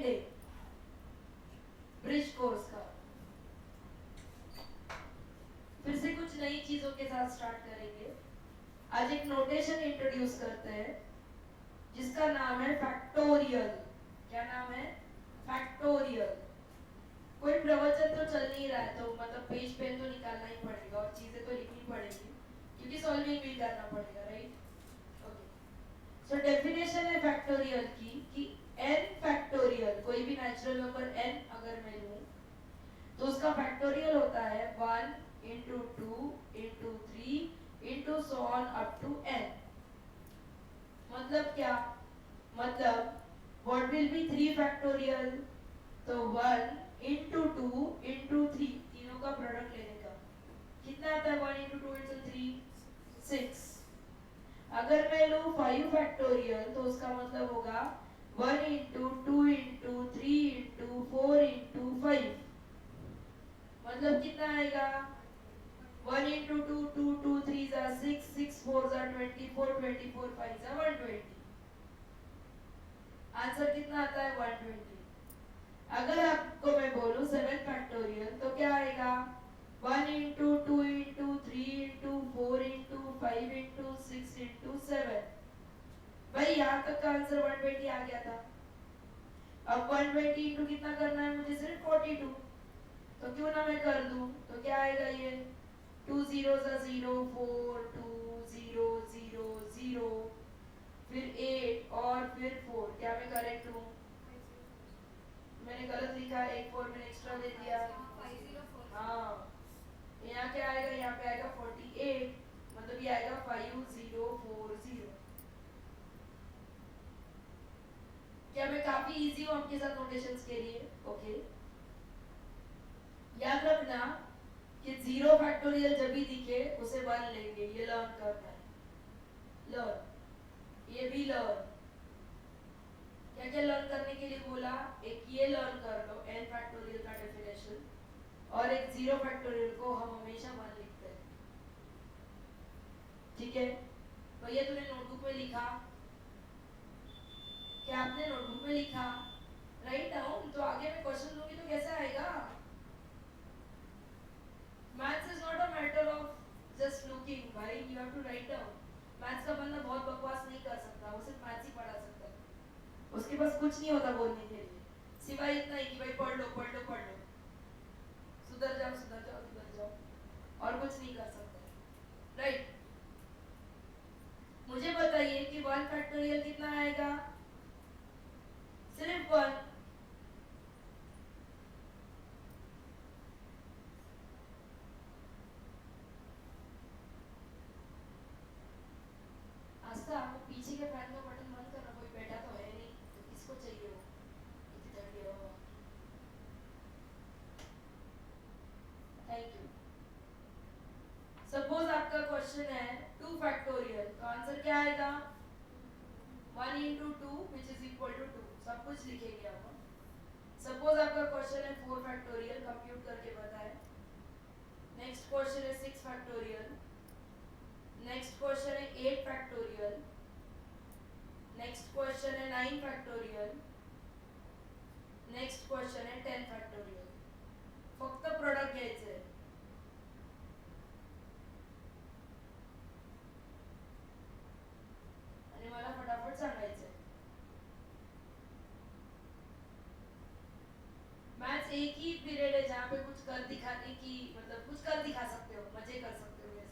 Second day bridge course का। फिर से कुछ नई चीजों के साथ स्टार्ट करेंगे। आज एक नोटेशन इंट्रोड्यूस करते हैं जिसका नाम है फैक्टोरियल। क्या नाम है? फैक्टोरियल। कोई प्रवचन तो चल नहीं रहा है तो मतलब पेज पेन तो निकालना ही पड़ेगा और चीजें तो लिखनी पड़ेगी क्योंकि सॉल्विंग भी करना पड़ेगा, राइट? ओके, सो डेफिनेशन है फैक्टोरियल की कि n फैक्टोरियल, कोई भी नेचुरल नंबर n अगर मैं लूं तो उसका फैक्टोरियल होता है 1 into 2 into 3 into so on up to n। मतलब क्या? मतलब what will be 3 फैक्टोरियल? तो 1 इंटू 2 इंटू 3, तीनों का प्रोडक्ट लेने का कितना आता है? 1 इंटू 2 इंटू 3 6। अगर मैं लूँ 5 फैक्टोरियल तो उसका मतलब होगा 1 इंटू 2 इंटू 3 इंटू 4 इंटू 5। मतलब कितना आएगा? 1 इंटू 2 2 2 3 जा 6 6 4 जा 24 24 5 जा 120। आंसर कितना आता है? 120। अगर आपको मैं बोलूं 7 फैक्टोरियल तो क्या आएगा? 1 into 2 into 3 into 4 into 5 into 6 into 7। भाई यहाँ तक का आंसर 120 आ गया था। अब 120 इंटू कितना करना है मुझे? सिर्फ 42। तो क्यों ना मैं कर दूं? तो क्या आएगा ये? 2 0 जा 0 4 2 0 0 0 फिर 8 और फिर 4। क्या मैं करेक्ट हूँ? मैंने गलत लिखा, एक 4 मैंने एक्स्ट्रा दे दिया। हाँ, यहाँ क्या आएगा? यहाँ पे आएगा 48, मतलब ये आएगा 5040। क्या मैं काफी इजी हूँ आपके साथ नोटेशंस के लिए? ओके, याद रखना कि 0 फैक्टोरियल जब भी दिखे उसे 1 लेंगे। ये लर्न करना है, लर्न। ये भी लर्न। क्या क्या लर्न करने के लिए बोला? एक ये लर्न कर लो n फैक्टोरियल का डेफिनेशन, और एक 0 फैक्टोरियल को हम हमेशा 1 लिखते हैं। ठीक है, तो ये तूने नोटबुक में लिखा? क्या आपने नोटबुक में लिखा? Write down. तो आगे मैं क्वेश्चन दूंगी तो कैसे आएगा? Maths is not a matter of just looking भाई, you have to write down. Maths का बंदा बहुत बकवास नहीं कर सकता, वो सिर्फ मैथ्स ही पढ़ा सकता है। उसके पास कुछ नहीं होता बोलने के लिए सिवाय इतना ही कि भाई पढ़ लो पढ़ लो पढ़ लो, सुधर जाओ सुधर जाओ सुधर जाओ, और कुछ नहीं कर सकते, राइट? मुझे बताइए कि 1 फैक्टोरियल कितना आएगा? सिर्फ 1। आस्था, वो पीछे के फैन का बटन बंद करना, कोई बैठा तो है नहीं तो किसको चाहिए वो इतनी ठंडी हवा? Thank you. सपोज आपका क्वेश्चन है 2 फैक्टोरियल, तो आंसर क्या आएगा? 1 into 2 which is equal to 2। सब कुछ लिखेंगे आप। सपोज आपका क्वेश्चन है 4 फैक्टोरियल, कंप्यूट करके बताएं। नेक्स्ट क्वेश्चन है 6 फैक्टोरियल। नेक्स्ट क्वेश्चन है 8 फैक्टोरियल। नेक्स्ट क्वेश्चन है 9 फॅक्टोरियल। नेक्स्ट क्वेश्चन है 10 फॅक्टोरियल। फक्त प्रोडक्ट घ्यायचे आणि मला फटाफट सांगायचे। मैथ्स एक ही पीरियड है जहाँ पे कुछ कर दिखाने की, मतलब कुछ कर दिखा सकते हो, मजे कर सकते हो ऐसा।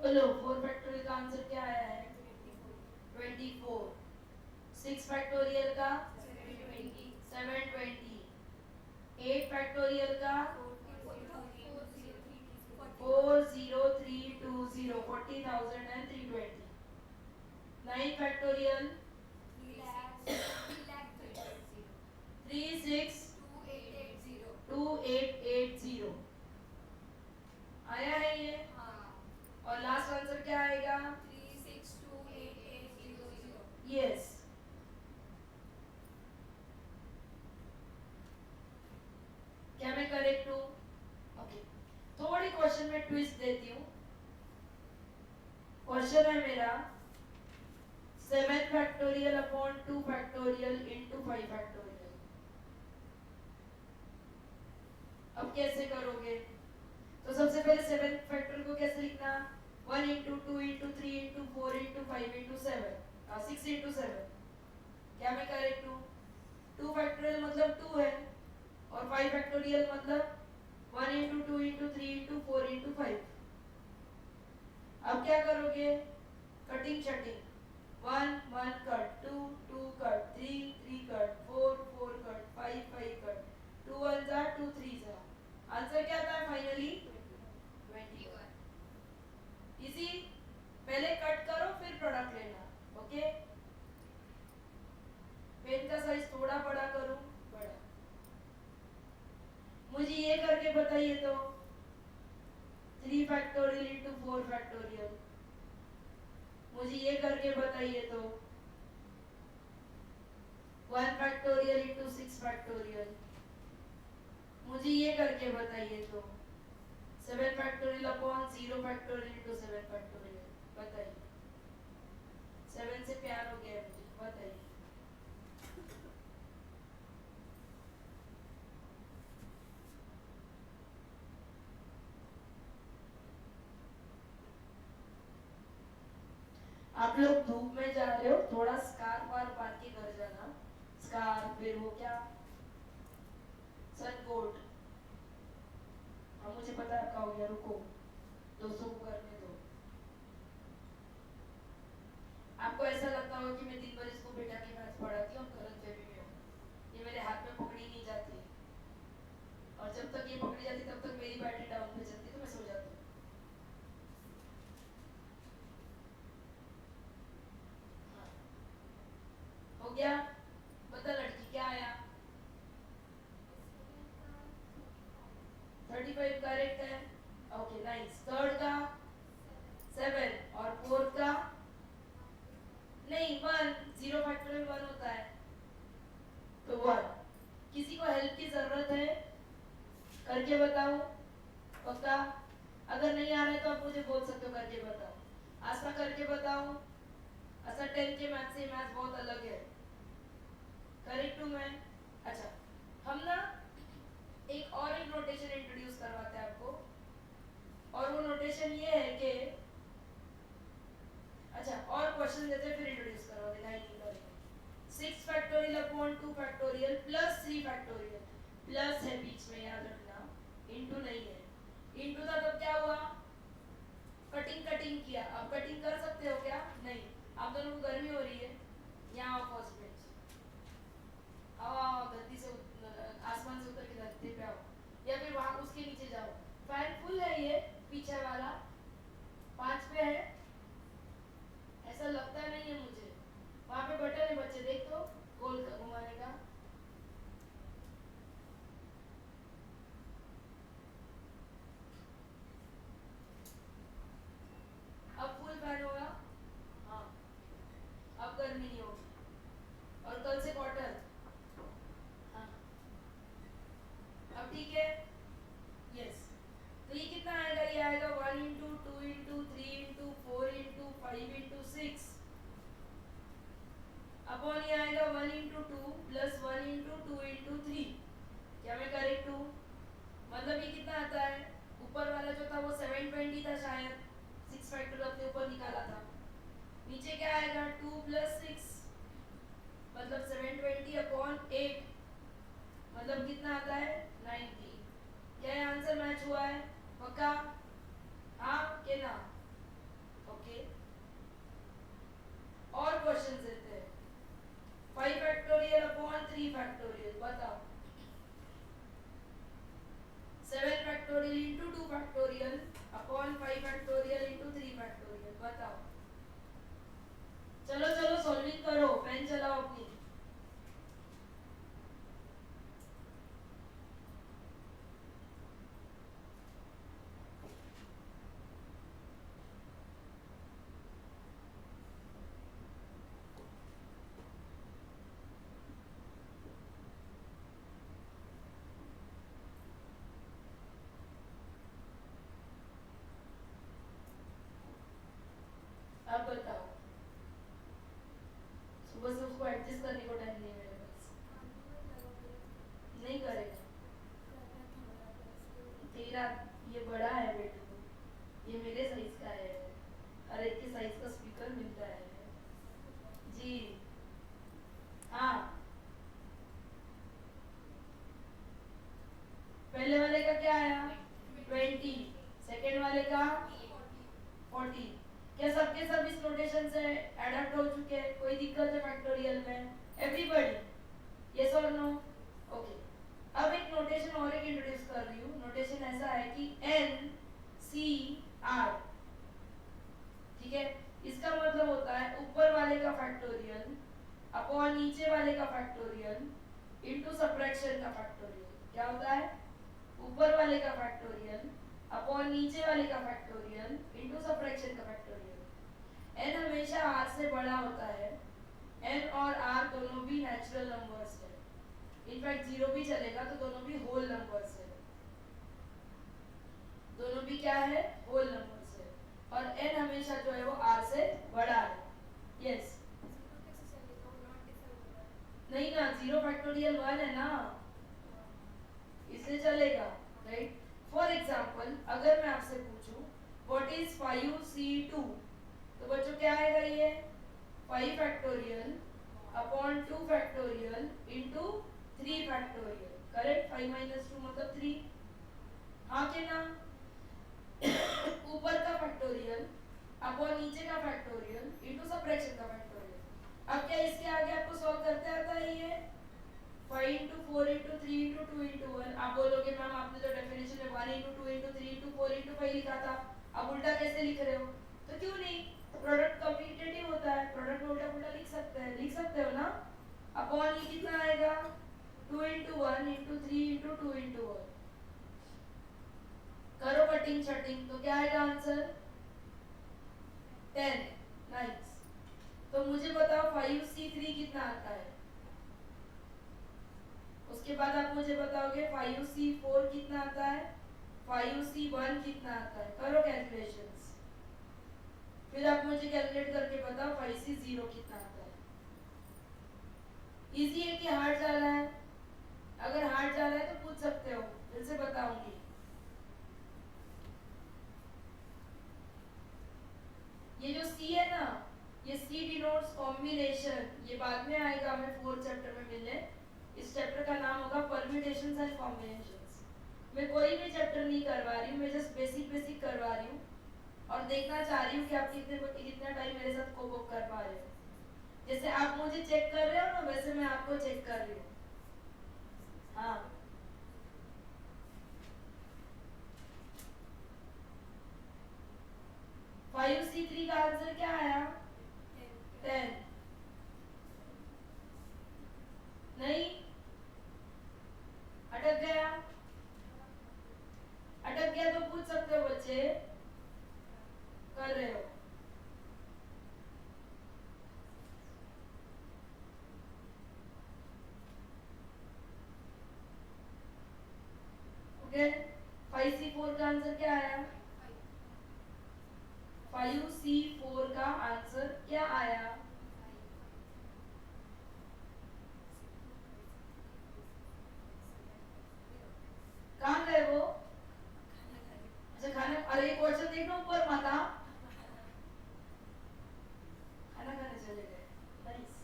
बोलो 4 फैक्टोरियल का आंसर क्या आया है? 24। 6 फैक्टोरियल का 720। 8 फैक्टोरियल का 4032। क्वेश्चन में ट्विस्ट देती हूँ। क्वेश्चन है मेरा 7 factorial upon 2 factorial into 5 factorial. अब कैसे करोगे? तो सबसे पहले 7 फैक्टोरियल को कैसे लिखना? 1 into 2 into 3 into 4 into 5 into 7 6 into 7। क्या मैं करेक्ट हूँ? 2 फैक्टोरियल मतलब 2 है और 5 फैक्टोरियल मतलब 1 इंटू 2 इंटू 3 इंटू 4 इंटू 5। अब क्या करोगे? कटिंग शटिंग, 1 1 cut, 2 2 cut, 3 3 cut, 4 4 cut, 5 5 cut, 2 1 जा 2 3 जा। आंसर क्या था फाइनली? 21। इसी पहले कट करो फिर प्रोडक्ट लेना। ओके, पेन का साइज थोड़ा बड़ा करूं, बड़ा। मुझे ये करके बताइए तो 3 फैक्टोरियल इंटू 4 फैक्टोरियल। मुझे ये करके बताइए तो 1 फैक्टोरियल इंटू 6 फैक्टोरियल। मुझे ये करके बताइए तो 7 factorial upon 0 factorial into 7 factorial. बताइए, 7 से प्यार हो गया मुझे, बताइए। आप लोग धूप में जा रहे हो, थोड़ा स्कार्फ वार बांध के घर जाना। स्कार्फ, फिर वो क्या, सनकोट। हाँ मुझे पता है आपका हो गया, रुको 200 को करने दो। आपको ऐसा लगता होगा कि मैं दिन भर इसको बैठा के मैथ पढ़ाती हूँ, गलत फहमी में हूँ। ये मेरे हाथ में पकड़ी नहीं जाती और जब तक ये पकड़ी जाती तब तक मेरी बैटरी डाउन पे चलती, तो मैं सो जाती हूँ। हो गया? बता लड़की क्या आया? 35 करेक्ट है। Okay nice. थर्ड का 7 और फोर्थ का नहीं 1, 0 फैक्टोरियल 1 होता है तो 1। किसी को हेल्प की जरूरत है? करके बताऊं? पक्का? अगर नहीं आ रहा है तो आप मुझे बोल सकते हो, करके बताओ। आशा करके बताऊं? आशा 10 के मैथ से मैथ बहुत अलग है। करेक्ट हूं मैं? अच्छा, हम ना एक नोटेशन इंट्रोड्यूस करवाते हैं आपको, और वो नोटेशन ये है कि अच्छा और क्वेश्चन देते फिर इंट्रोड्यूस करवाते, नहीं करेंगे। 6 factorial upon 2 factorial plus 3 factorial. Plus है बीच में, याद रखना, इनटू नहीं है। इनटू था तब क्या हुआ? कटिंग कटिंग किया। अब कटिंग कर सकते हो क्या? नहीं। आप दोनों को गर्मी हो रही है, यहाँ आओ फर्स्ट बेंच, आओ आओ, धरती से आसमान से उतर के धरती पे आओ, या फिर वहां उसके नीचे जाओ। फैन फुल है ये पीछे वाला, 5 पे है, ऐसा लगता नहीं है मुझे। वहां पे बटन है बच्चे, देख तो, गोल का घुमाने का। अब फुल फैन होगा, हाँ, अब गर्मी नहीं होगी। और कल से कॉटन, हाँ, अब ठीक है। यस, तो ये कितना आएगा? ये आएगा 1 into 2 into 3 into 4 into 5 into 6 upon ये आएगा 1 इंटू 2 प्लस 1 इंटू 2 इंटू 3। क्या मैं करेक्ट हूँ? मतलब ये कितना आता है? ऊपर वाला जो था वो 720 था शायद, 6 फैक्टर अपने ऊपर निकाला था। नीचे क्या आएगा? 2 प्लस 6 मतलब 720 अपॉन 8 मतलब कितना आता है? 90। क्या ये आंसर मैच हुआ है? पक्का? हाँ के ना? ओके, और क्वेश्चन देते हैं। 5 फैक्टोरियल अपॉन 3 फैक्टोरियल, बताओ। 7 factorial into 2 factorial upon 5 factorial into 3 factorial, बताओ। चलो चलो सॉल्विंग करो, पेन चलाओ अपनी। एडजस्ट करने को टाइम नहीं है मेरे पास। नहीं करेगा तेरा, ये बड़ा है बेटा, ये मेरे साइज का है, हर एक के साइज का स्पीकर मिलता है जी। हाँ, पहले वाले का क्या आया 20, सेकेंड वाले का 40। क्या सबके सब इस नोटेशन से एडप्ट हो चुके हैं? कोई दिक्कत है फैक्टोरियल में? एवरीबॉडी यस और नो? ओके, अब एक नोटेशन और एक इंट्रोड्यूस कर रही हूँ। नोटेशन ऐसा है कि एन सी आर, ठीक है? इसका मतलब होता है ऊपर वाले का फैक्टोरियल अपॉन नीचे वाले का फैक्टोरियल इनटू सबट्रैक्शन का फैक्टोरियल। क्या होता है? ऊपर वाले का फैक्टोरियल अपॉन नीचे वाले का फैक्टोरियल इनटू सबट्रैक्शन का फैक्टोरियल। एन हमेशा आर से बड़ा होता है। एन और आर दोनों भी नेचुरल नंबर्स है, इनफैक्ट जीरो भी चलेगा, तो दोनों भी होल नंबर्स है। दोनों भी क्या है? होल नंबर्स है। और एन हमेशा जो है वो आर से बड़ा है। यस नहीं ना, जीरो फैक्टोरियल 1 है ना, इसलिए चलेगा, राइट? फॉर एग्जाम्पल अगर मैं आपसे पूछूं व्हाट इज 5c2, तो बच्चों क्या आएगा? ये 5 factorial upon 2 factorial into 3 factorial, correct? 5 minus 2 मतलब 3। हाँ के ना? ऊपर का फैक्टोरियल अपॉन नीचे का फैक्टोरियल इंटू सबट्रैक्शन का फैक्टोरियल। अब क्या इसके आगे आपको सॉल्व करते आता है? ये 5 into 4 into 3 into 2 into 1। आप बोलोगे मैम आपने तो डेफिनेशन में 1 into 2 into 3 into 4 into 5 लिखा था, अब उल्टा कैसे लिख रहे हो? तो क्यों नहीं, प्रोडक्ट कम्यूटेटिव होता है, प्रोडक्ट में उल्टा उल्टा लिख सकते हैं, लिख सकते हो ना? अपॉन ये कितना आएगा? 2 into 1 into 3 into 2 into 1। करो कटिंग शटिंग, तो क्या आएगा आंसर? 10। नाइस। तो मुझे बताओ 5c3 कितना आता है? उसके बाद आप मुझे बताओगे 5c4 कितना आता है, 5c1 कितना आता है। करो कैलकुलेशंस, फिर आप मुझे कैलकुलेट करके बताओ 5c0 कितना आता है। इजी है कि हार्ड जा रहा है? अगर हार्ड जा रहा है तो पूछ सकते हो, फिर से बताऊंगी। ये जो C है ना, ये C डिनोट्स कॉम्बिनेशन, ये बाद में आएगा, हमें 4th चैप्टर में मिलने। इस चैप्टर का नाम होगा परम्यूटेशंस एंड कॉम्बिनेशंस। मैं कोई भी चैप्टर नहीं करवा रही हूँ, मैं जस्ट बेसिक बेसिक करवा रही हूँ और देखना चाह रही हूँ कि आप कितना टाइम मेरे साथ कोप अप कर पा रहे हो। जैसे आप मुझे चेक कर रहे हो ना, वैसे मैं आपको चेक कर रही हूँ। हाँ, फाइव सी थ्री का आंसर क्या आया? 10। नहीं, अटक गया? अटक गया तो पूछ सकते हो बच्चे, कर रहे हो? ओके, 5c4 का आंसर क्या आया? 5c4 का आंसर क्या आया? कहाँ गए वो? अच्छा खाने, अरे क्वेश्चन देखना ऊपर माता, खाना खाने चले गए। नाइस।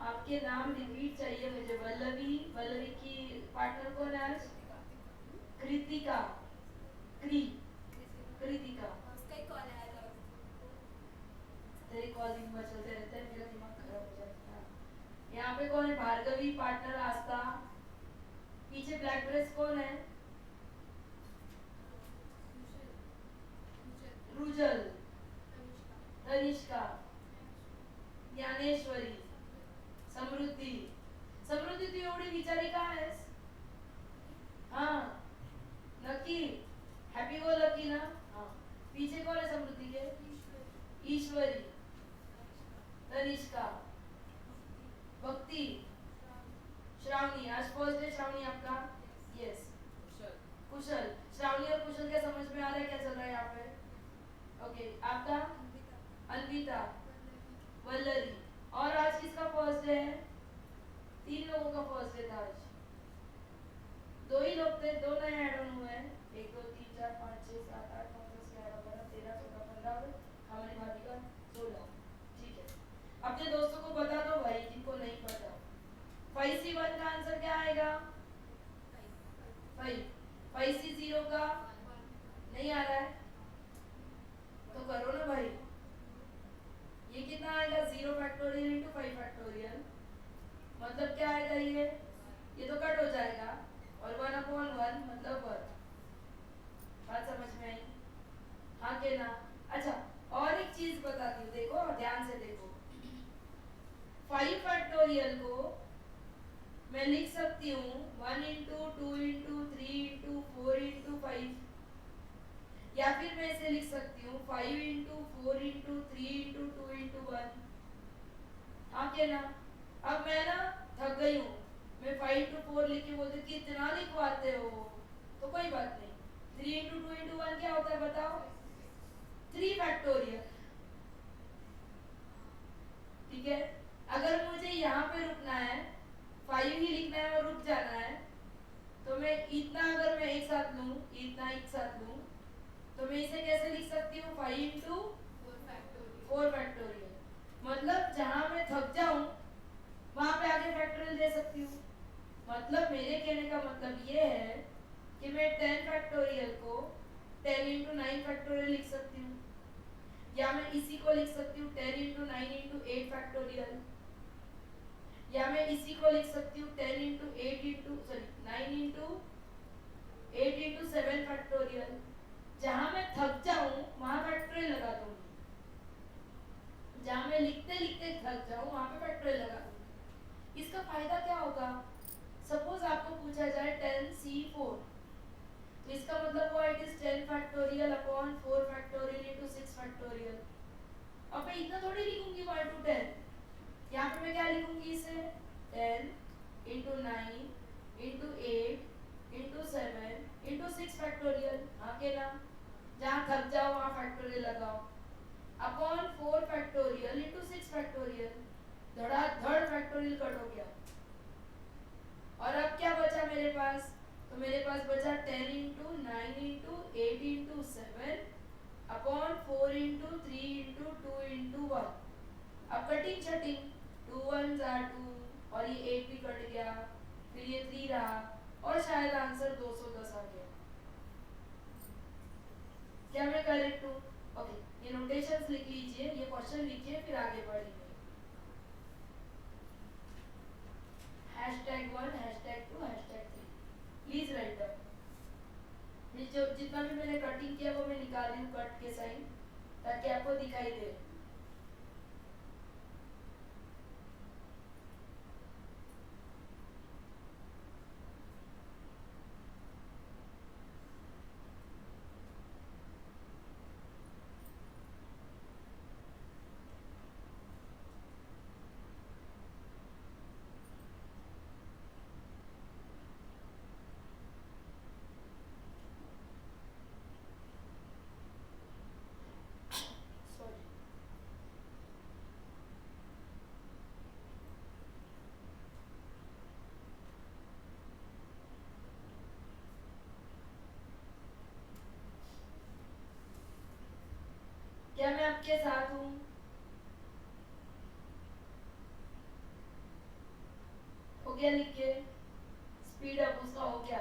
आपके नाम रिपीट चाहिए मुझे। वल्लवी, वल्लवी की पार्टनर कौन है आज? कृतिका, कृतिका। तेरे कॉलिंग में चलते रहते हैं, मेरा दिमाग खराब हो जाता है। यहाँ पे कौन है? भार्गवी, पार्टनर आस्था। पीछे ब्लैक ड्रेस कौन है? रुजल, तनिष्का, ज्ञानेश्वरी, समृद्धि। समृद्धी तू एवढी बिचारी का आहेस? हाँ, नक्की हैप्पी गो लकी ना? हाँ। पीछे कौन है समृद्धि के? ईश्वरी, तनिष्का, भक्ति, श्रावणी। आज फर्स्ट डे श्रावणी आपका? यस। कुशल। श्रावणी और कुशल क्या समझ में आ रहा है क्या चल रहा है यहाँ पे? ओके, आपका? अन्विता, वल्लरी, और आज किसका फर्स्ट डे है? 3 लोगों का फर्स्ट डे था आज। 2 ही लोग थे, 2 नए ऐड ऑन हुए हैं। 1 2 3 4 5 6 7 8 9 10 11 12 13 14 15 हमारी भाभी का 16। ठीक है, अपने दोस्तों को बता दो भाई जिनको नहीं पता। 5C1 का आंसर क्या आएगा? 5। 5C0 का नहीं आ रहा है तो करो ना भाई। ये कितना आएगा? 0 फैक्टोरियल इंटू 5 फैक्टोरियल, मतलब क्या आएगा? ये तो कट हो जाएगा और 1/1 मतलब 1। बात समझ में आई? हाँ के ना? अच्छा, और एक चीज बताती हूँ, देखो ध्यान से देखो। 5 फैक्टोरियल को मैं लिख सकती हूँ 1 इंटू 2 इंटू 3 इंटू 4 इंटू 5, या फिर मैं इसे लिख सकती हूँ 5 इंटू 4 इंटू 3 इंटू 2 इंटू 1। हाँ के ना? अब मैं ना थक गई हूँ, मैं 5 टू 4 लिख के बोलती कितना लिखवाते हो, तो कोई बात नहीं। 3 इंटू 2 इंटू 1 क्या होता है बताओ? 3 फैक्टोरियल। ठीक है, अगर मुझे यहाँ पे रुकना है, 5 ही लिखना है और रुक जाना है, तो मैं इतना अगर मैं एक साथ लूँ, इतना एक साथ लूँ, तो मैं इसे कैसे लिख सकती हूँ? 5 इंटू 4 फैक्टोरियल। मतलब जहाँ मैं थक जाऊँ वहां पे आगे फैक्टोरियल दे सकती हूँ। मतलब मेरे कहने का मतलब ये है कि मैं 10 फैक्टोरियल को 10 इंटू 9 फैक्टोरियल लिख सकती हूँ, या मैं इसी को लिख सकती हूँ 10 इंटू 9 इंटू 8 फैक्टोरियल, या मैं इसी को लिख सकती हूँ 10 into 8 into 9 into 8 into 7 factorial. जहां मैं थक जाऊं वहां फैक्टोरियल लगा दूंगी, जहां मैं लिखते लिखते थक जाऊं वहां पे फैक्टोरियल लगा दूंगी। इसका फायदा क्या होगा? सपोज आपको पूछा जाए 10C4, तो इसका मतलब हुआ it is 10 factorial upon 4 factorial into 6 factorial. अब मैं इतना थोड़ी लिखूंगी 1 टू 10, यहाँ पे मैं क्या लिखूंगी? इसे 10 into 9 into 8 into 7 into 6 factorial. हाँ के ना? जहाँ थक जाओ वहाँ फैक्टोरियल लगाओ, अपॉन 4 फैक्टोरियल इंटू 6 फैक्टोरियल। धड़ाधड़ फैक्टोरियल कट हो गया, और अब क्या बचा मेरे पास? तो मेरे पास बचा 10 into 9 into 8 into 7 upon 4 into 3 into 2 into 1। अब कटिंग छटिंग, 2 1 2 और ये 8 भी कट गया, फिर ये 3 रहा, और शायद आंसर 210 आ गया। क्या मैं करेक्ट हूँ? ओके, ये नोटेशंस लिख लीजिए, ये क्वेश्चन लिखिए, फिर आगे बढ़ेंगे। #1 #2 #3 प्लीज राइट डाउन। ये जो जितना भी मैंने कटिंग किया वो मैं निकाल रही हूँ कट के साइन, ताकि आपको दिखाई दे। क्या मैं आपके साथ हूँ? हो गया लिख के? स्पीड अप उसका हो गया?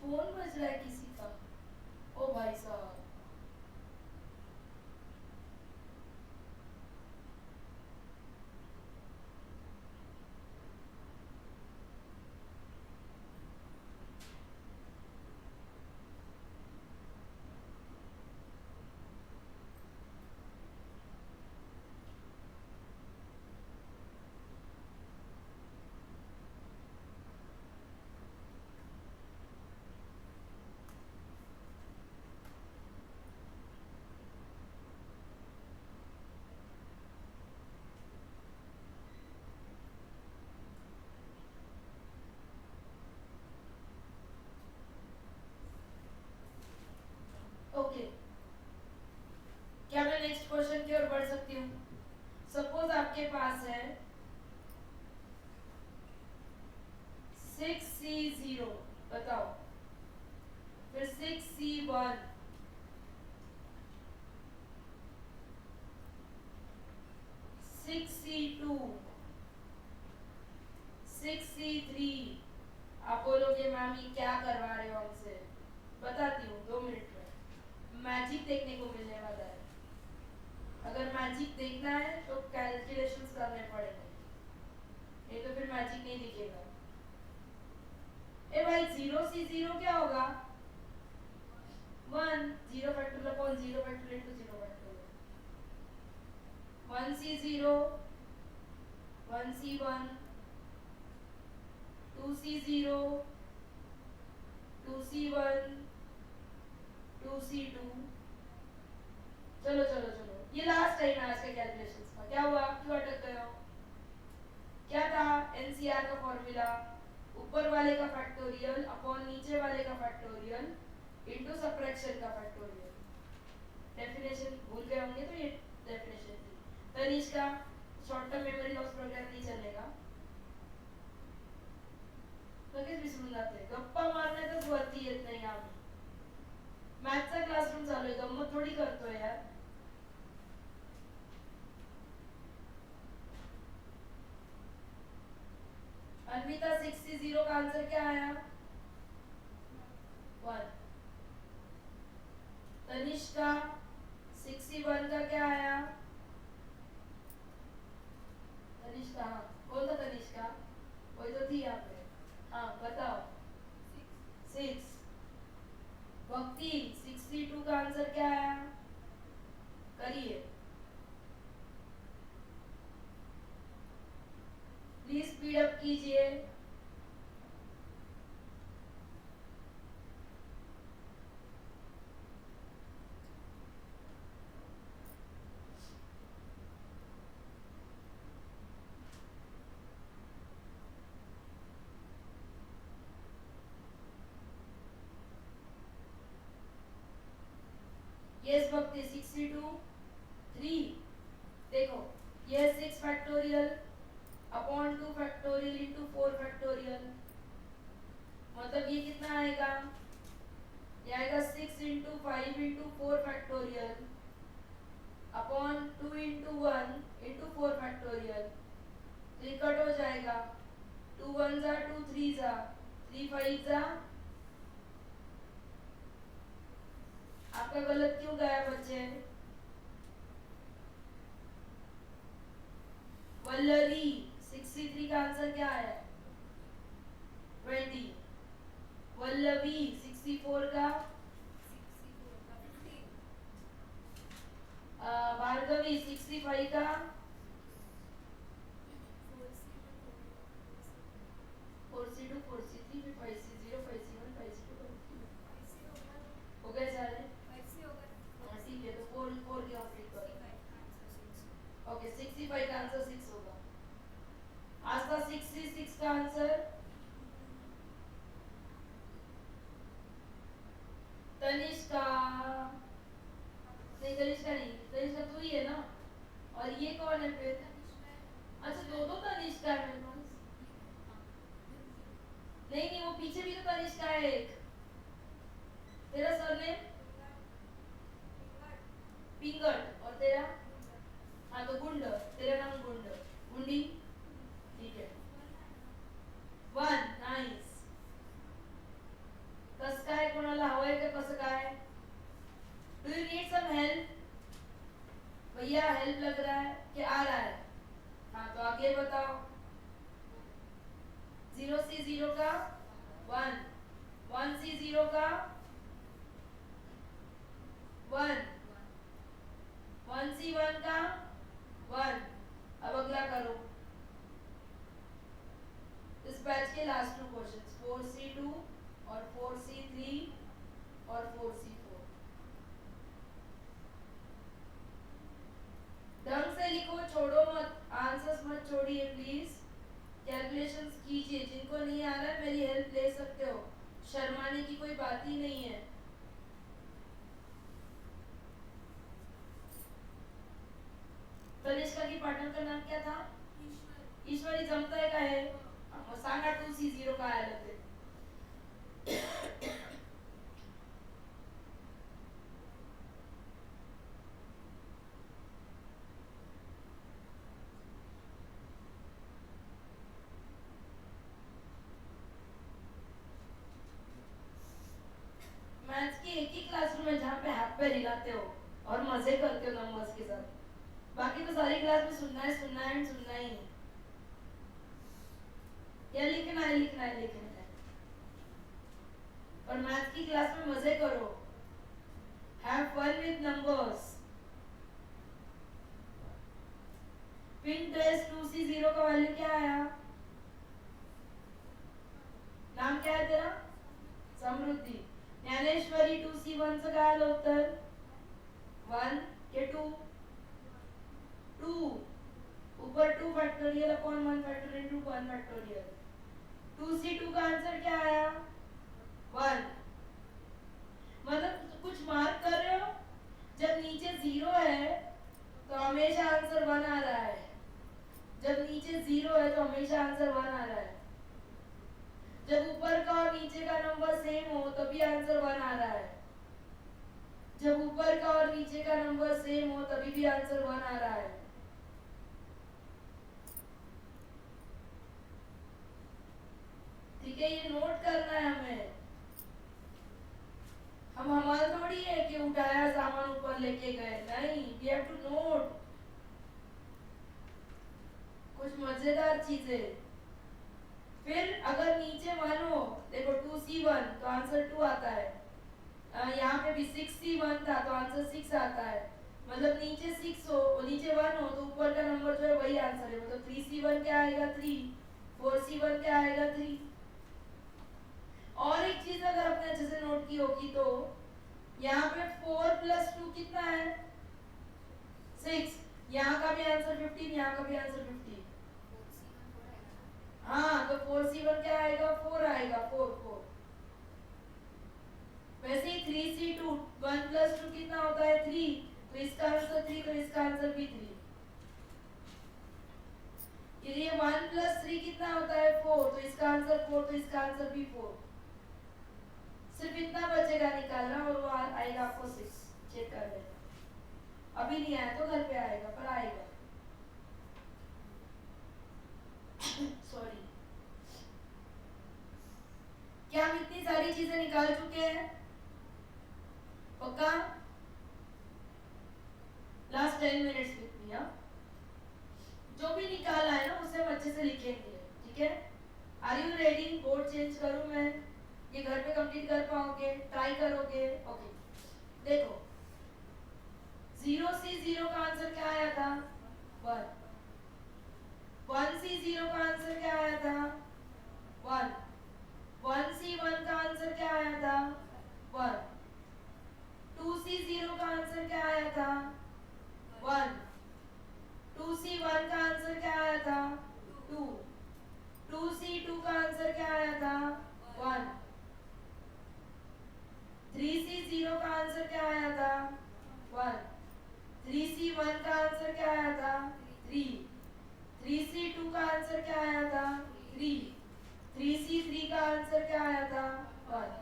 फोन बज रहा है किसी का। ओ भाई साहब, 6C3। आप बोलोगे मैम ये क्या करवा रहे हो हमसे, बताती हूँ 2 मिनट में। मैजिक देखने को मिलने वाला है। अगर मैजिक देखना है तो कैलकुलेशंस करने पड़ेंगे, नहीं तो फिर मैजिक नहीं दिखेगा। ए भाई 0C0 क्या होगा? 1 0 factorial upon 0 factorial two 0 factorial. 1C0 1C1 2C0 2C1 2C2। चलो चलो चलो, ये लास्ट टाइम है आज के कैलकुलेशंस का। क्या हुआ, क्यों अटक गए हो? क्या था एनसीआर का फॉर्मूला? ऊपर वाले का फैक्टोरियल अपॉन नीचे वाले का फैक्टोरियल इनटू सबट्रैक्शन का फैक्टोरियल। डेफिनेशन भूल गए होंगे तो ये डेफिनेशन थी। Tanishka, short term memory loss programme नहीं चलेगा, लगेच विसरून जाते। गप्पा मारण्यातच वरती येत नाही आम्ही। मॅथचा क्लासरूम चालू आहे, गंमत थोडी करतोय यार। अन्विता 6C0 का आंसर क्या आया? 1। तनिष्का 6C1 का क्या आया? तनिष्का, हाँ कौन था तनिष्का? वही तो थी यहाँ पे। हाँ बताओ। 6। भक्ति 6C2 का आंसर क्या आया? करिए प्लीज, स्पीड अप कीजिए। यस भक्ति 6C2 3। देखो ये 6 factorial upon 2 factorial into 4 factorial, मतलब ये कितना आएगा? ये आएगा 6 into 5 into 4 factorial upon 2 into 1 into 4 factorial. तो ये कट हो जाएगा। 2 1 जा 2 3 जा 3 5 जा। आपका गलत क्यों गया बच्चे? वल्लरी 6C3 का आंसर क्या है? 20। वल्लवी 6C4 का? भार्गवी 6C5 का? 4C2 4C3 फिर 5C0 5C1 5C2 हो गए सारे? हाँ ठीक है, तो 4 4 के ऑप्शन पर। ओके 6C5 का आंसर 6 होगा। आस्था 6C6 का आंसर? तनिष्का नहीं, तनिष्का नहीं, तनिष्का तू ही है ना। और ये कौन है फिर? अच्छा दो दो तनिष्का है मेरे पास। नहीं नहीं, वो पीछे भी तो तनिष्का है एक। तेरा सरनेम? पिंगट। और तेरा? हाँ तो गुंड, तेरा नाम गुंड, गुंडी। ठीक है 1। नाइस। कस काय कोणाला हवंय का कसं काय? Do you need some help? भैया हेल्प लग रहा है कि आ रहा है? हाँ तो आगे बताओ। 0C0 का 1, 1C0 का 1, 1C1 का 1। अब अगला करो। इस बैच के लास्ट 2 क्वेश्चंस 4C2 और 4C3 और 4C4। ढंग से लिखो, छोड़ो मत, आंसर्स मत छोड़िए प्लीज। कैलकुलेशंस कीजिए, जिनको नहीं आ रहा है मेरी हेल्प ले सकते हो, शर्माने की कोई बात ही नहीं है। तनिष्का की पार्टनर का नाम क्या था? ईश्वरी जमताय का है? सांगा 2C0 का आया लगते। मजे करते हो नंबर्स के साथ, बाकी तो सारी क्लास में सुनना है सुनना है सुनना ही है, या लिखना है लिखना है लिखना है। और मैथ की क्लास में मजे करो, have fun with numbers. Pinterest 2C0 का वैल्यू क्या आया? नाम क्या है तेरा? समृद्धि। ज्ञानेश्वरी 2C1 से क्या आया उत्तर? 1 के 2? 2 ऊपर 2 factorial upon 1 factorial two 1 factorial. 2C2 का आंसर क्या आया? 1। मतलब कुछ मार्क कर रहे हो, जब नीचे 0 है तो हमेशा आंसर 1 आ रहा है, जब नीचे 0 है तो हमेशा आंसर 1 आ रहा है, जब ऊपर का और नीचे का नंबर सेम हो तभी आंसर 1 आ रहा है, जब ऊपर का और नीचे का नंबर सेम हो तभी भी आंसर 1 आ रहा है। ठीक है, ये नोट करना है हमें। हम हमारा थोड़ी है कि उठाया सामान ऊपर लेके गए, नहीं, वी हैव टू नोट कुछ मजेदार चीजें। फिर अगर नीचे 1 हो, देखो 2C1 तो आंसर 2 आता है, यहाँ पे भी 6C1 था तो आंसर 6 आता है, मतलब नीचे 6 हो, नीचे 1 हो तो ऊपर का नंबर जो है वही आंसर है, मतलब 3C1 क्या आएगा? 3। 4C1 क्या आएगा? 3। और एक चीज अगर आपने अच्छे से नोट की होगी तो यहाँ पे 4 + 2 कितना है? 6। यहाँ का भी आंसर 15, यहाँ का भी आंसर 15। हाँ, तो 4C1 क्या आएगा? 4 आएगा, 4 4। वैसे ही 3C2 1 + 2 कितना होता है? 3, तो इसका आंसर 3, तो इसका आंसर भी 3। ये 1 + 3 कितना होता है? 4, तो इसका आंसर 4, तो इसका आंसर भी 4। सिर्फ इतना बचेगा निकालना और वो आएगा आपको 6। चेक कर लेना, अभी नहीं आया तो घर पे आएगा, पर आएगा। सॉरी। क्या हम इतनी सारी चीजें निकाल चुके हैं? पक्का? Last 10 minutes with me. जो भी निकाला है ना उसे हम अच्छे से लिखेंगे, ठीक है? Are you ready? Board change करूं मैं? ये घर पे कंप्लीट कर पाओगे? ट्राई करोगे? ओके, देखो 0C0 का आंसर क्या आया था? 1। 1C0 का आंसर क्या आया था? 1। 1C1 का आंसर क्या आया था? 1। 2C0 का आंसर क्या आया था? 1। 2C1 का आंसर क्या आया था? 2। 2C2 का आंसर क्या आया था? 1। 3C0 का आंसर क्या आया था? 1। 3C1 का आंसर क्या आया था? 3। 3C2 का आंसर क्या आया था? 3। 3C3 का आंसर क्या आया था? 1।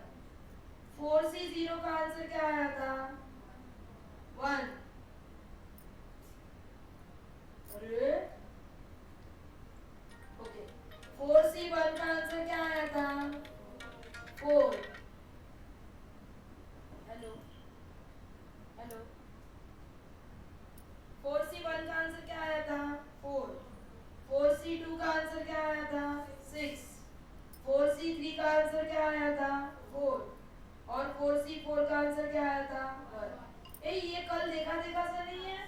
4C0 का आंसर क्या आया था? 1। अरे ओके, 4C1 का आंसर क्या आया था? 4। हेलो हेलो, 4C1 का आंसर क्या आया था? 4। 4C2 का आंसर क्या आया था? 6। 4C3 का आंसर क्या आया था? 4। और 4C4 का आंसर क्या आया था? 1। ये कल देखा देखा सा नहीं है?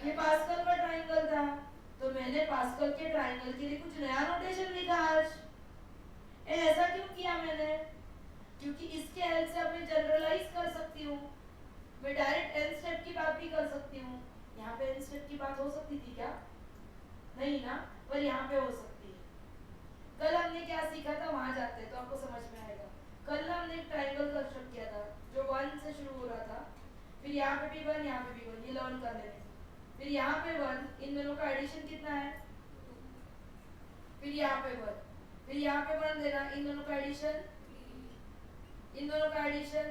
ये पास्कल का ट्राइंगल था, तो मैंने पास्कल के ट्राइंगल के लिए कुछ नया नोटेशन लिखा आज। ऐसा क्यों किया मैंने? क्योंकि इसके हेल्प से मैं जनरलाइज कर सकती हूँ, मैं डायरेक्ट n स्टेप की बात भी कर सकती हूँ। यहाँ पे n स्टेप की बात हो सकती थी क्या? नहीं ना, पर यहाँ पे हो सकती है। कल हमने क्या सीखा था, वहां जाते हैं तो आपको समझ में आएगा। कल ना हमने एक ट्राइंगल कंस्ट्रक्ट किया था जो 1 से शुरू हो रहा था, फिर यहाँ पे भी 1, यहाँ पे भी 1, ये लर्न कर लेने। फिर यहाँ पे 1, इन दोनों का एडिशन कितना है? फिर यहाँ पे 1, फिर यहाँ पे 1 देना, इन दोनों का एडिशन, इन दोनों का एडिशन,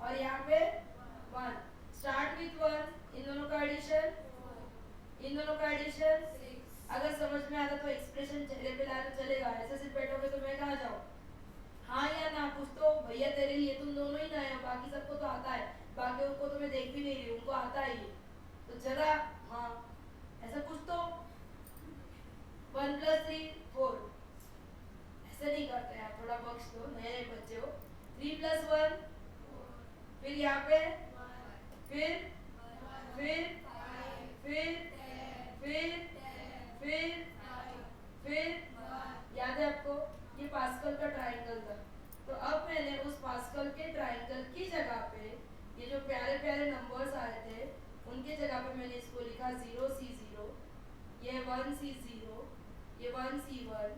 और यहाँ पे 1। स्टार्ट विथ 1, इन दोनों का एडिशन, इन दोनों का एडिशन। अगर समझ में आता तो एक्सप्रेशन चेहरे पे लाए तो चलेगा, ऐसे सिर्फ बैठोगे तो मैं कहाँ जाऊँ? हाँ या ना? कुछ तो भैया तेरे लिए, तुम दोनों ही नए हो, बाकी सबको तो आता है, बाकी को तो मैं देख देख भी नहीं रही, उनको आता ही है, तो जरा हाँ ऐसा कुछ तो 1 + 3 4, ऐसे नहीं करते यार, थोड़ा बख्श दो, नए बच्चे हो। 3 + 1, फिर यहाँ पे फिर फिर फिर फिर फिर याद है आपको, ये पास्कल का ट्राइंगल था। तो अब मैंने उस पास्कल के ट्राइंगल की जगह पे ये जो प्यारे प्यारे नंबर्स आए थे उनके जगह पे मैंने इसको लिखा 0C0, ये 1C0, ये 1C1,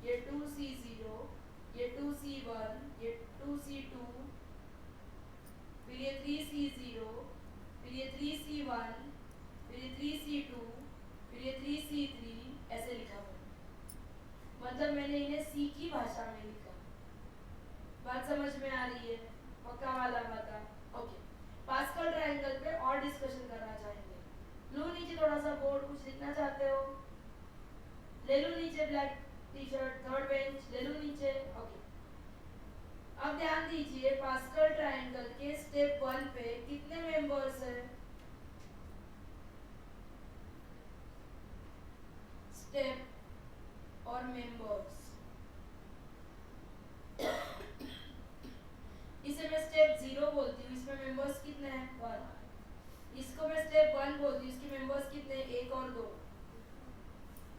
ये 2C0, ये 2C1, ये 2C2, फिर ये 3C0, फिर ये 3C1, फिर ये 3C2, फिर ये 3C3, ऐसे लिखा मैंने। मतलब मैंने इन्हें सी की भाषा में लिखा। बात समझ में आ रही है? पक्का वाला बता। ओके, पास्कल ट्रायंगल पे और डिस्कशन करना चाहेंगे। लो नीचे थोड़ा सा बोर्ड, कुछ लिखना चाहते हो? ले लो नीचे black T shirt, third bench ले लो नीचे। ओके, अब ध्यान दीजिए, पास्कल ट्रायंगल के स्टेप 1 पे कितने मेंबर्स हैं? स्टेप और मेंबर्स, इसे मैं स्टेप 0 बोलती हूँ, इसमें मेंबर्स कितने हैं? 1। इसको मैं स्टेप 1 बोलती हूँ, इसके मेंबर्स कितने? 1 और 2।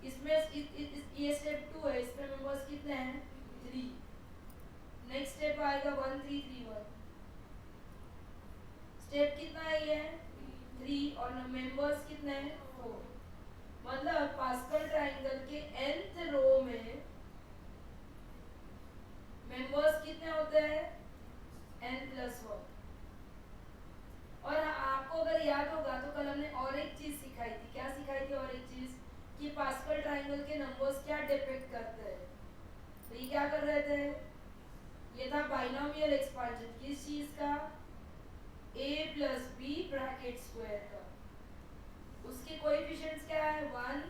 इसमें ये स्टेप 2 है, इसमें मेंबर्स कितने हैं? 3। नेक्स्ट स्टेप आएगा 1 3 3 1। स्टेप कितना है ये? 3 और मेंबर्स कितने हैं? 4। मतलब पास्कल ट्रायंगल के nth रो में मेंबर्स कितने होते हैं? n+1। और आपको अगर याद होगा तो कल हमने और एक चीज सिखाई थी। क्या सिखाई थी? और एक चीज कि पास्कल ट्रायंगल के नंबर्स क्या डिपिक्ट करते हैं। तो ये क्या कर रहे थे? ये था बाइनोमियल एक्सपांशन। किस चीज का? a + b ब्रैकेट स्क्वायर का। उसके कोएफिशिएंट्स क्या है? 1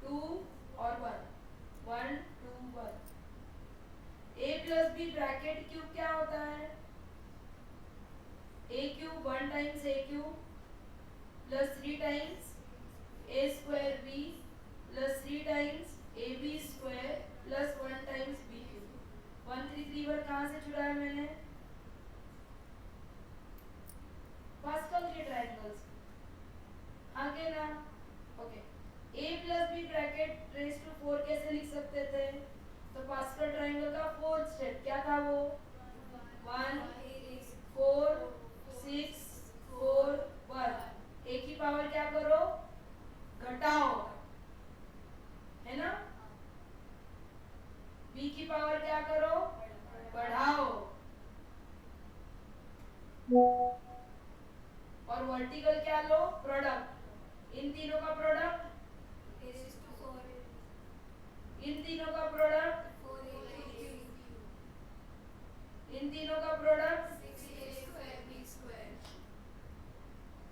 2 और 1, 1 2 1। a + b ब्रैकेट क्यूब क्या होता है? a cube 1 times a cube plus 3 times a square b plus 3 times ab square plus 1 times b cube. 1 3 3 1 कहाँ से छुड़ाया मैंने? पास्कल के ट्रायंगल्स। आगे ना। Okay, a + b bracket raise to 4 कैसे लिख सकते थे? तो पास्कल ट्रायंगल का फोर्थ स्टेप क्या था? वो 1 4 6 4 1। a की पावर क्या करो? घटाओ, है ना? b की पावर क्या करो? बढ़ाओ। और वर्टिकल क्या लो? प्रोडक्ट। इन तीनों का प्रोडक्ट, इन तीनों का प्रोडक्ट, इन तीनों का प्रोडक्ट,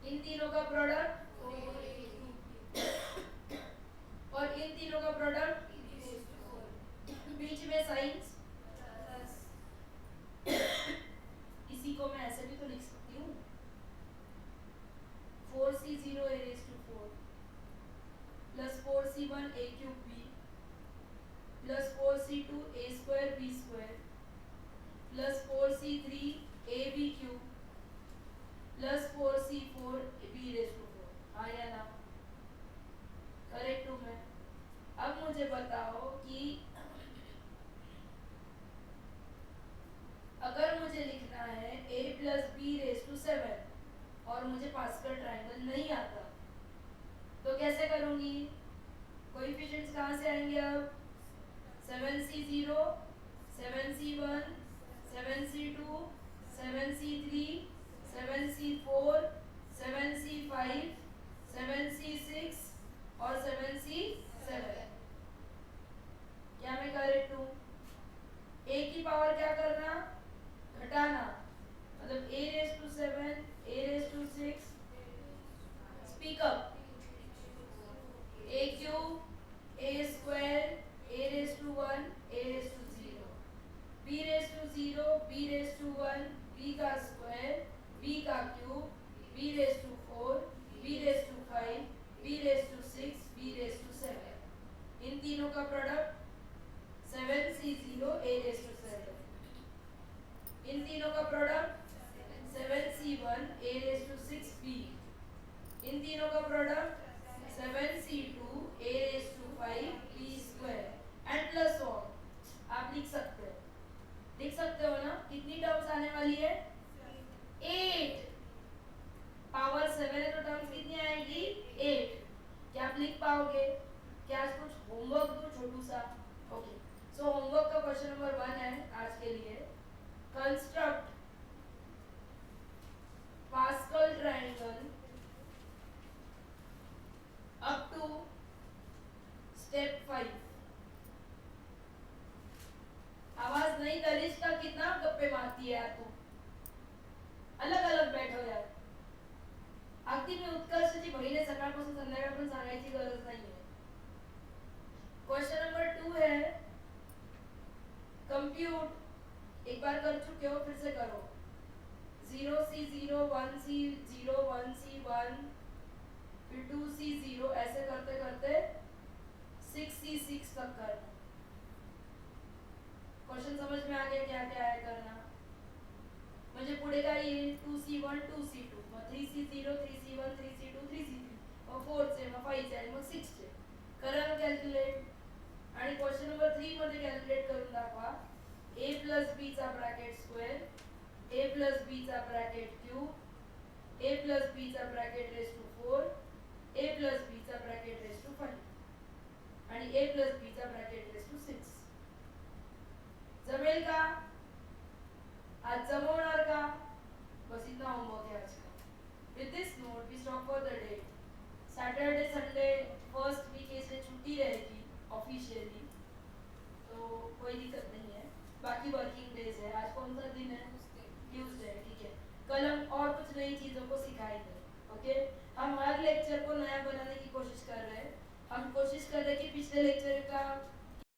इन तीनों का प्रोडक्ट और इन तीनों का प्रोडक्ट, बीच में साइंस। इसी को मैं ऐसे भी तो लिख सकती हूँ, 4C0 a⁴ plus 4C1 a³ b plus 4C2 a² b² plus 4C3 ab³ plus 4C4 b⁴। हाँ या ना? करेक्ट हूँ मैं? अब मुझे बताओ कि अगर मुझे लिखना है a + b⁷ और मुझे पास्कल ट्रायंगल नहीं आता तो कैसे करूंगी? कोएफिशिएंट्स कहाँ से आएंगे? अब 7C0 7C1 7C2 7C3 7C4 7C5 7C6 और 7C7। क्या मैं करेक्ट हूँ? a की पावर क्या करना? घटाना। मतलब a⁷, a⁶, speak up, a³ a² a⁴ a⁴, b⁴ b⁴ b का स्क्वायर b का cube b raised to 4, b raised to 5, b raised to 6, b raised to 7. इन तीनों का product 7c0 a raised to 7. इन तीनों का product 7c1 a raised to 6b. इन तीनों का product 7c2 a raised to 5 b square and plus on. आप लिख सकते हो ना? कितनी टर्म्स आने वाली है? 8. पावर 7 है तो टर्म्स कितनी आएगी? 8. क्या आप लिख पाओगे? क्या आज कुछ होमवर्क दो छोटू सा? ओके, सो होमवर्क का क्वेश्चन नंबर 1 है आज के लिए, construct Pascal triangle up to step 5. आवाज नहीं तनिष्का, कितना गप्पे मारती है यार तू? अलग अलग बैठो यार. अगदी मी उत्कर्षची बहीण आहे, सकाळपासून संध्याकाळपर्यंत सांगायची गरज नाहीये. क्वेश्चन नंबर 2 है कंप्यूट. एक बार कर चुके हो, फिर से करो. 0c0 1c0 1c1 फिर 2c0 ऐसे करते करते 6c6 तक करना. क्वेश्चन समझ में आ गया क्या क्या है करना? म्हणजे पुढे काय येईल? 2c1 2c2 मग 3c0 3c1 3c2 3c3 मग 4 चे मग 5 चे आणि मग 6 चे. करा ना कॅल्क्युलेट. आणि क्वेश्चन नंबर 3 मध्ये कॅल्क्युलेट करून दाखवा. a plus b चा bracket square, a plus b चा bracket cube, a plus b चा bracket raise to 4, a plus b चा ब्रॅकेट रेज टू 5 आणि a plus b चा ब्रॅकेट रेज टू 6. जमेल का? आज जमवणार का? बस इतना होमवर्क है आज का. With this note we stop for the day. Saturday Sunday first week इसलिए छुट्टी रहेगी ऑफिशियली, तो कोई दिक्कत नहीं है. बाकी वर्किंग डेज है. आज कौन सा दिन है? ट्यूसडे. ठीक है, कल हम और कुछ नई चीज़ों को सिखाएंगे. ओके, हम हर लेक्चर को नया बनाने की कोशिश कर रहे हैं. हम कोशिश कर रहे हैं कि पिछले लेक्चर का